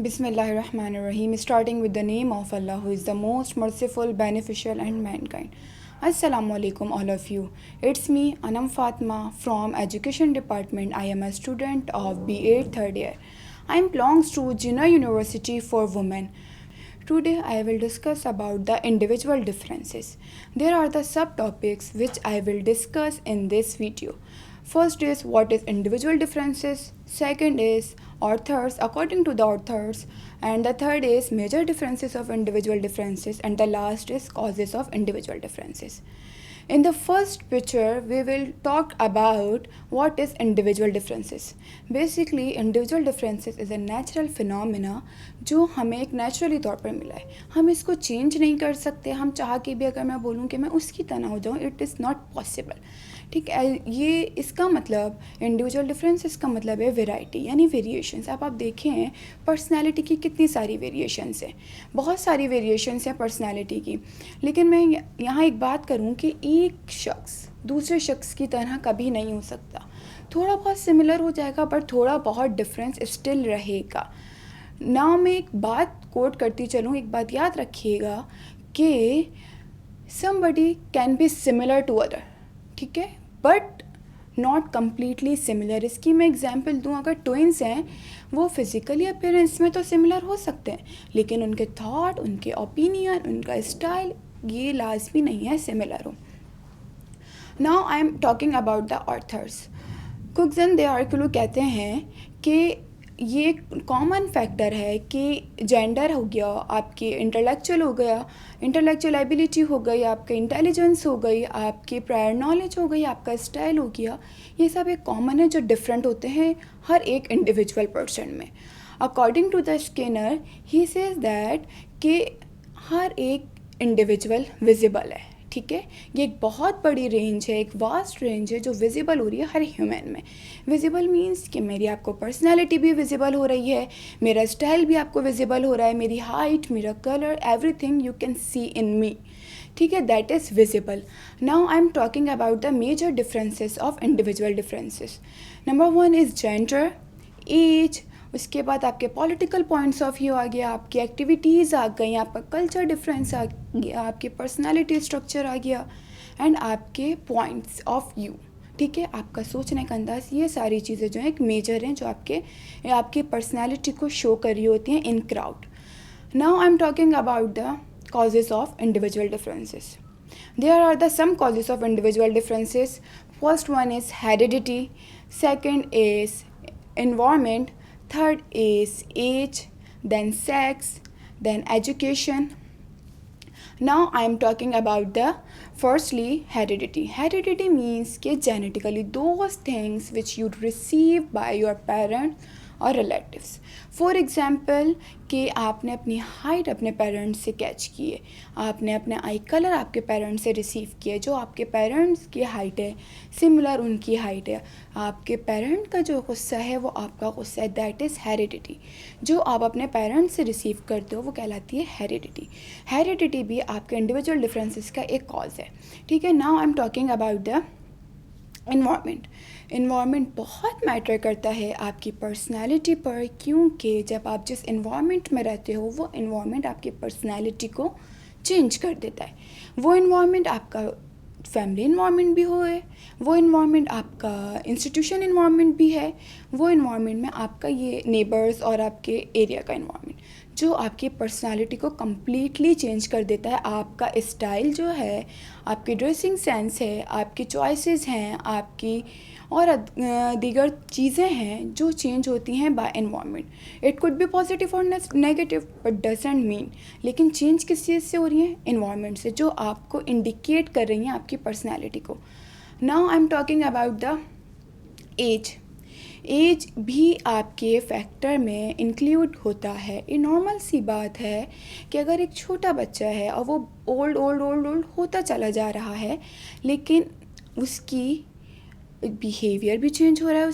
Bismillahirrahmanirrahim, starting with the name of Allah, who is the most merciful, beneficial, and mankind. Assalamu alaikum, all of you. It's me, Anam Fatma, from Education Department. I am a student of BA third year. I belongs to Jinnah University for Women. Today I will discuss about the individual differences. There are the subtopics which I will discuss in this video. First is what is individual differences, second is authors according to the authors, and the third is major differences of individual differences, and the last is causes of individual differences. In the first picture, we will talk about what is individual differences. Basically, individual differences is a natural phenomena जो हमें एक naturally तौर पर मिला है. हम इसको change नहीं कर सकते. हम चाह के भी अगर मैं बोलूँ कि मैं उसकी तरह हो जाऊँ, इट इज़ नॉट पॉसिबल. ठीक है, ये इसका मतलब इंडिविजुअल डिफरेंसेस का मतलब है वेराइटी यानी वेरिएशंस. अब आप देखें पर्सनालिटी की कितनी सारी वेरिएशंस हैं, बहुत सारी वेरिएशंस हैं पर्सनालिटी की. लेकिन मैं यहाँ एक बात करूँ कि एक शख्स दूसरे शख्स की तरह कभी नहीं हो सकता. थोड़ा बहुत सिमिलर हो जाएगा पर थोड़ा बहुत डिफरेंस स्टिल रहेगा. ना मैं एक बात कोट करती चलूँ, एक बात याद रखिएगा कि somebody can be similar to other, ठीक है, बट नॉट कम्प्लीटली सिमिलर. इसकी मैं एग्जांपल दूं, अगर ट्विंस हैं वो फिज़िकली अपीयरेंस में तो सिमिलर हो सकते हैं, लेकिन उनके थॉट, उनके ओपिनियन, उनका स्टाइल ये लाजमी नहीं है सिमिलर हो. Now I am talking about the authors. कुक्सन दे आर्कुलू कहते हैं कि ये कॉमन फैक्टर है कि जेंडर हो गया, आपकी इंटेलेक्चुअल हो गया, इंटेलेक्चुअल एबिलिटी हो गई, आपका इंटेलिजेंस हो गई, आपकी प्रायर नॉलेज हो गई, आपका स्टाइल हो गया, ये सब एक कॉमन है जो डिफरेंट होते हैं हर एक इंडिविजुअल पर्सन में. According to the Skinner he says that कि हर एक इंडिविजुअल विजिबल है. ठीक है, ये एक बहुत बड़ी रेंज है, एक वास्ट रेंज है जो विजिबल हो रही है हर ह्यूमन में. विजिबल मीन्स कि मेरी आपको पर्सनालिटी भी विजिबल हो रही है, मेरा स्टाइल भी आपको विजिबल हो रहा है, मेरी हाइट, मेरा colour, everything you can see in me. ठीक है, that is visible. Now I am talking about the major differences of individual differences. Number 1 is gender, age, उसके बाद आपके पॉलिटिकल पॉइंट्स ऑफ व्यू आ गया, आपकी एक्टिविटीज़ आ गई, आपका कल्चर डिफरेंस आ गया, आपकी पर्सनालिटी स्ट्रक्चर आ गया, एंड आपके पॉइंट्स ऑफ व्यू. ठीक है, आपका सोचने का अंदाज, ये सारी चीज़ें जो हैं एक मेजर हैं जो आपकी पर्सनालिटी को शो कर रही होती हैं इन crowd. Now I am talking about the causes of individual differences. There are the some causes of individual differences. First one is heredity, second is environment, third is age, then sex, then education. Now I am talking about the firstly heredity. Heredity means कि genetically those things which you receive by your parents और relatives. For example कि आपने अपनी height अपने parents से catch की है, आपने अपने आई कलर आपके पेरेंट्स से रिसीव किया है, जो आपके पेरेंट्स की हाइट है सिमिलर उनकी हाइट है, आपके पेरेंट का जो गुस्सा है वो आपका गुस्सा है, दैट इज़ हेरिडिटी. जो आप अपने पेरेंट्स से रिसीव करते हो वो कहलाती है हेरिडिटी. हेरिडिटी भी आपके इंडिविजुअल डिफरेंसेस का एक कॉज है. ठीक है, now I am talking about the environment. Environment बहुत मैटर करता है आपकी पर्सनालिटी पर, क्योंकि जब आप जिस इन्वायरमेंट में रहते हो वो इन्वायरमेंट आपकी पर्सनालिटी को चेंज कर देता है. वो इन्वायरमेंट आपका फैमिली इन्वायरमेंट भी हो है, वो इन्वायरमेंट आपका इंस्टीट्यूशन इन्वायरमेंट भी है, वो इन्वायरमेंट में आपका ये नेबर्स और आपके एरिया का इन्वायरमेंट जो आपकी पर्सनालिटी को कम्प्लीटली चेंज कर देता है. आपका स्टाइल जो है, आपकी ड्रेसिंग सेंस है, आपकी चॉइसेस हैं, आपकी और दीगर चीज़ें हैं जो चेंज होती हैं by environment. It could be positive और नेगेटिव बट डजंट मीन. लेकिन चेंज किस चीज़ से हो रही है? एनवायरनमेंट से, जो आपको इंडिकेट कर रही हैं आपकी पर्सनैलिटी को. Now I am talking about the age. Age भी आपके फैक्टर में इंक्लूड होता है. ये नॉर्मल सी बात है कि अगर एक छोटा बच्चा है और वो ओल्ड होता चला जा रहा है, लेकिन उसकी बिहेवियर भी चेंज हो रहा है,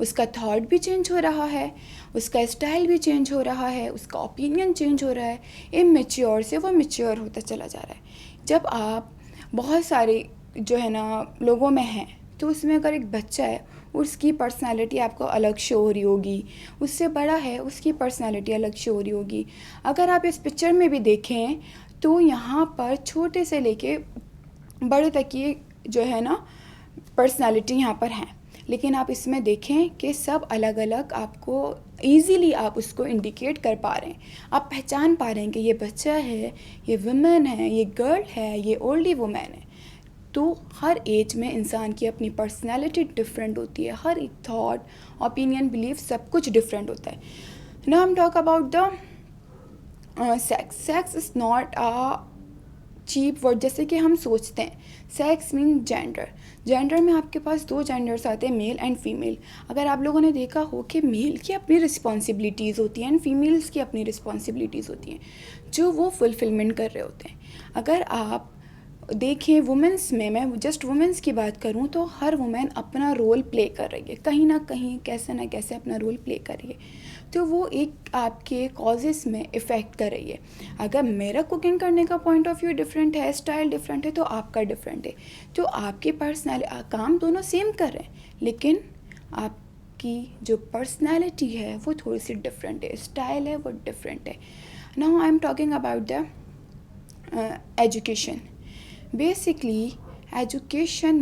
उसका थॉट भी चेंज हो रहा है, उसका स्टाइल भी चेंज हो रहा है, उसका ओपिनियन चेंज हो रहा है. इमेच्योर से वो मैच्योर होता चला जा रहा है. जब आप बहुत सारे जो है ना लोगों में हैं, तो उसमें अगर एक बच्चा है उसकी पर्सनालिटी आपको अलग शो हो रही होगी, उससे बड़ा है उसकी पर्सनालिटी अलग शो हो रही होगी। अगर आप इस पिक्चर में भी देखें तो यहाँ पर छोटे से लेके बड़े तक की जो है ना पर्सनालिटी यहाँ पर हैं, लेकिन आप इसमें देखें कि सब अलग अलग आपको ईज़िली आप उसको इंडिकेट कर पा रहे हैं, आप पहचान पा रहे हैं कि ये बच्चा है, ये वुमेन है, ये गर्ल है, ये ओल्डी वुमेन है। तो हर एज में इंसान की अपनी पर्सनैलिटी डिफरेंट होती है, हर एक थॉट, ओपिनियन, बिलीफ सब कुछ डिफरेंट होता है। Now I am talk about the sex is not a cheap word जैसे कि हम सोचते हैं। सेक्स मीन जेंडर में आपके पास दो जेंडर्स आते हैं, मेल एंड फीमेल। अगर आप लोगों ने देखा हो कि मेल की अपनी रिस्पॉन्सिबिलिटीज़ होती हैं एंड फीमेल्स की अपनी रिस्पॉन्सिबिलिटीज़ होती हैं जो वो फुलफिलमेंट कर रहे होते हैं। अगर आप देखें वुमेंस में, मैं जस्ट वुमेंस की बात करूं तो हर वुमेन अपना रोल प्ले कर रही है, कहीं ना कहीं कैसे ना कैसे अपना रोल प्ले कर रही है, तो वो एक आपके कॉजेस में इफ़ेक्ट कर रही है। अगर मेरा कुकिंग करने का पॉइंट ऑफ व्यू डिफरेंट है, स्टाइल डिफरेंट है, तो आपका डिफरेंट है, तो आपकी पर्सनैलिटी, काम दोनों सेम कर रहे हैं लेकिन आपकी जो पर्सनैलिटी है वो थोड़ी सी डिफरेंट है, स्टाइल है वो डिफरेंट है। Now I am talking about the education. Basically education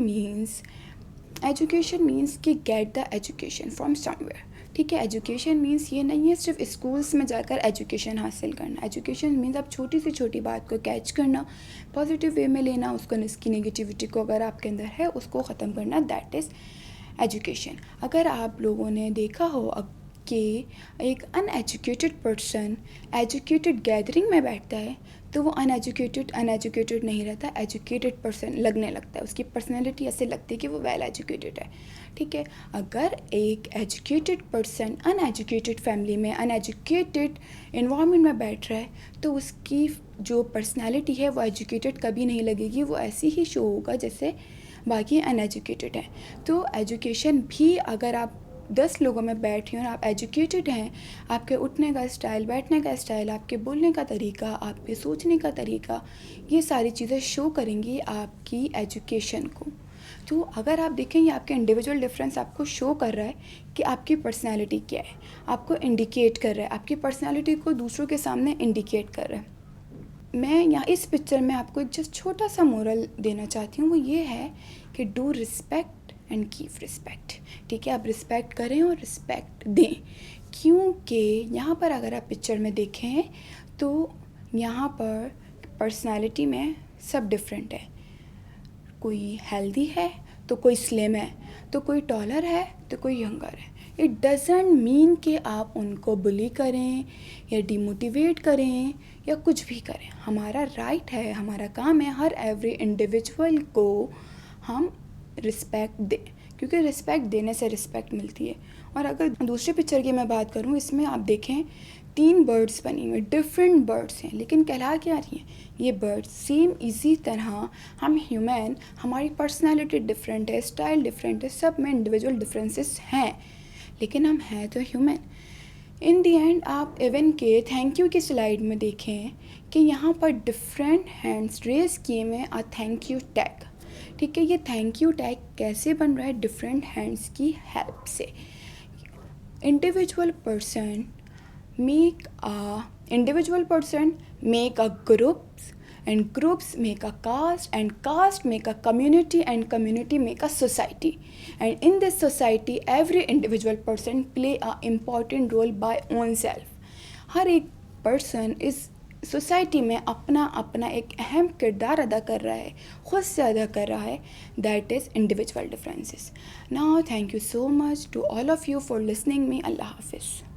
means कि get the education from somewhere. ठीक है, एजुकेशन मीन्स ये नहीं है सिर्फ स्कूल्स में जाकर एजुकेशन हासिल करना। एजुकेशन मीन्स आप छोटी से छोटी बात को कैच करना, पॉजिटिव वे में लेना उसको, इसकी नेगेटिविटी को अगर आपके अंदर है उसको ख़त्म करना, दैट इज़ एजुकेशन। अगर आप लोगों ने देखा हो कि एक अनएजुकेटेड पर्सन एजुकेटेड गैदरिंग में बैठता है तो वो अनएजुकेटेड नहीं रहता, एजुकेटेड पर्सन लगने लगता है, उसकी पर्सनैलिटी ऐसे लगती है कि वो वेल एजुकेटेड है। ठीक है, अगर एक एजुकेटेड पर्सन अनएजुकेटेड फैमिली में, अनएजुकेटेड इन्वायरमेंट में बैठ रहा है तो उसकी जो पर्सनैलिटी है वो एजुकेटेड कभी नहीं लगेगी, वो ऐसी ही शो होगा जैसे बाकी अनएजुकेटेड हैं। तो एजुकेशन भी, अगर आप 10 लोगों में बैठे और आप एजुकेटेड हैं, आपके उठने का स्टाइल, बैठने का स्टाइल, आपके बोलने का तरीका, आपके सोचने का तरीका, ये सारी चीज़ें शो करेंगी आपकी एजुकेशन को। तो अगर आप देखें ये आपके इंडिविजुअल डिफरेंस आपको शो कर रहा है कि आपकी पर्सनैलिटी क्या है, आपको इंडिकेट कर रहा है, आपकी पर्सनैलिटी को दूसरों के सामने इंडिकेट कर रहा है। मैं यहाँ इस पिक्चर में आपको एक जस्ट छोटा सा मोरल देना चाहती हूँ, वो ये है कि do respect and give respect. ठीक है, आप रिस्पेक्ट करें और रिस्पेक्ट दें, क्योंकि यहाँ पर अगर आप पिक्चर में देखें तो यहाँ पर पर्सनालिटी में सब डिफरेंट है। कोई हेल्दी है तो कोई स्लिम है, तो कोई टॉलर है तो कोई यंगर है। इट डजेंट मीन कि आप उनको बुली करें या डिमोटिवेट करें या कुछ भी करें। हमारा राइट है, हमारा काम है हर एवरी इंडिविजुअल को हम रिस्पेक्ट दें, क्योंकि रिस्पेक्ट देने से रिस्पेक्ट मिलती है। और अगर दूसरी पिक्चर की मैं बात करूँ, इसमें आप देखें 3 बर्ड्स बनी हुई, डिफरेंट बर्ड्स हैं लेकिन कहला क्या रही हैं ये बर्ड्स सेम। इसी तरह हम ह्यूमन, हमारी पर्सनालिटी डिफरेंट है, स्टाइल डिफरेंट है, सब में इंडिविजुअल डिफरेंसेस हैं लेकिन हम हैं तो ह्यूमन। इन दी एंड आप इवन के थैंक यू की स्लाइड में देखें कि यहाँ पर डिफरेंट हैंड्स रेज किए हुए अ थैंक यू टैग। ठीक है, ये थैंक यू टैग कैसे बन रहा है? डिफरेंट हैंड्स की हेल्प से। Individual person make a groups and groups make a caste and caste make a community and community make a society, and in this society every individual person play a important role by own self। हर एक person इस society में अपना अपना एक अहम किरदार अदा कर रहा है, खुद से अदा कर रहा है, that is individual differences. Now thank you so much to all of you for listening me. अल्लाह हाफिज़।